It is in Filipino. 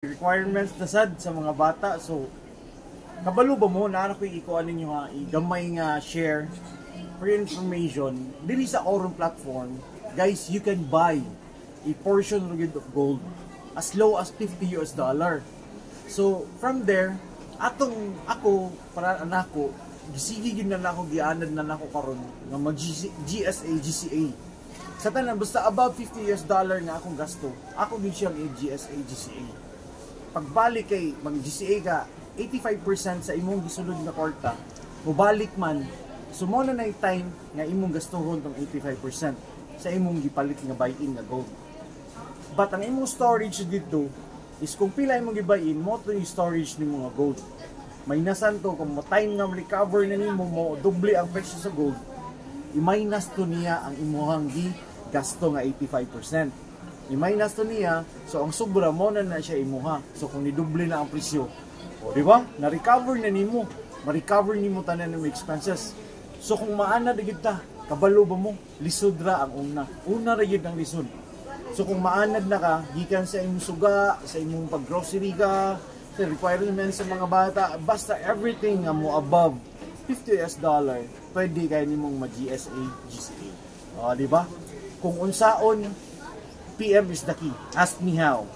requirements na sad sa mga bata. So kabalo ba mo na ko ikuan ninyo ha gamay nga share for information dili sa Aurum platform. Guys, you can buy a portion of gold as low as $50. So from there atong ako para anako gisigig na nako gianad na nako karon nga mag GSA GCA sa tanan basta above $50 nga akong gasto ako din siyang GSA GCA. Pagbalik kay mag GCA ka 85% sa imong gisulod nga kwarta mubalik man sumuna na yung time nga imong gastuhon tong 85% sa imong gipalit nga buy-in nga gold. But ang imong storage dito is kung pila imong gibuy-in mo to yung storage ni mga gold. May nasan to kung mo time nga recover na nimo mo doble ang presyo sa gold, i-minus to niya ang imuhang gasto nga 85%. I-minus to niya, so ang sobra mo na siya imuha. So kung nidoble na ang presyo, o di ba? Na-recover na nimo. Ma-recover nimo tanan ng expenses. So kung maana na gid ta, kabalo ba mo? Lisod ra ang una. Una ra yun ang lisod. So kung maanad na ka, gikan sa imong suga, sa imong pag-grocery ka, sa requirements sa mga bata, basta everything nga mo above $50, pwede kayo nimong mag-GSA, GCA. O, di ba? Kung unsaon, PM is the key. Ask me how.